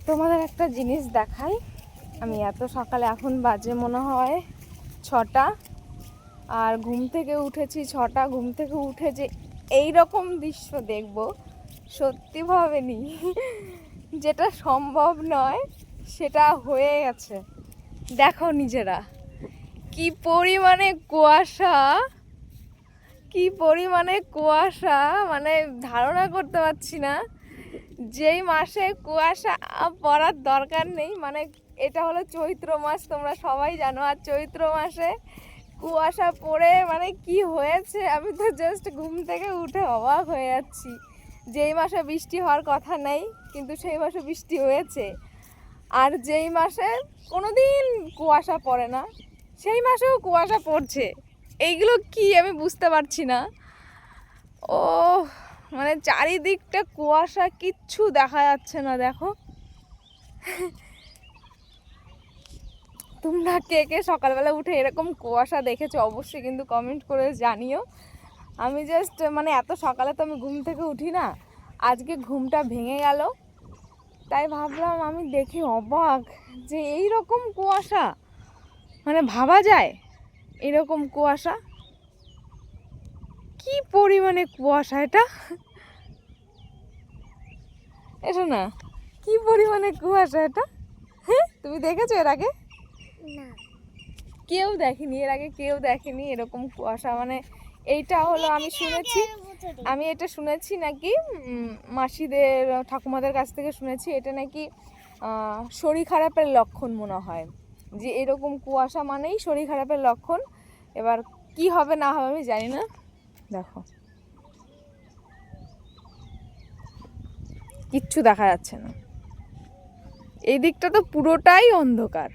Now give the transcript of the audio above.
তোমাদের একটা জিনিস দেখাই। আমি এত সকালে, এখন বাজে মনে হয় 6টা, আর ঘুম থেকে উঠেছি 6টা। ঘুম থেকে উঠে যে এইরকম দৃশ্য দেখবো সত্যি ভাবেনি। যেটা সম্ভব নয় সেটা হয়ে গেছে। দেখো নিজেরা কি পরিমাণে কুয়াশা, কি পরিমাণে কুয়াশা, মানে ধারণা করতে পারছি না। যেই মাসে কুয়াশা পড়ার দরকার নেই, মানে এটা হলো চৈত্র মাস, তোমরা সবাই জানো। আর চৈত্র মাসে কুয়াশা পড়ে মানে কি হয়েছে, আমি তো জাস্ট ঘুম থেকে উঠে অবাক হয়ে যাচ্ছি। যেই মাসে বৃষ্টি হওয়ার কথা নেই কিন্তু সেই মাসে বৃষ্টি হয়েছে, আর যেই মাসে কোনোদিন কুয়াশা পড়ে না সেই মাসেও কুয়াশা পড়ছে। এইগুলো কি আমি বুঝতে পারছি না। ও মানে চারিদিকটা কুয়াশা, কিচ্ছু দেখা যাচ্ছে না। দেখো তোমরা কে কে সকালবেলা উঠে এরকম কুয়াশা দেখেছো অবশ্যই কিন্তু কমেন্ট করে জানিও। আমি জাস্ট মানে এত সকালে তো আমি ঘুম থেকে উঠি না, আজকে ঘুমটা ভেঙে গেল, তাই ভাবলাম আমি দেখি অবাক যে এই রকম কুয়াশা, মানে ভাবা যায় এরকম কুয়াশা, কি পরিমাণে কুয়াশা এটা। এটা না কি পরিমাণে কুয়াশা এটা, হ্যাঁ তুমি দেখেছো এর আগে? না, কেউ দেখেনি এর আগে, কেউ দেখেনি এরকম কুয়াশা। মানে এইটা হলো আমি এটা শুনেছি নাকি মাসিদের, ঠাকুমাদের কাছ থেকে শুনেছি, এটা নাকি শরীর খারাপের লক্ষণ মনে হয়, যে এরকম কুয়াশা মানেই শরীর খারাপের লক্ষণ। এবার কি হবে না হবে আমি জানি না। দেখো কিচ্ছু দেখা যাচ্ছে না, এই দিকটা তো পুরোটাই অন্ধকার।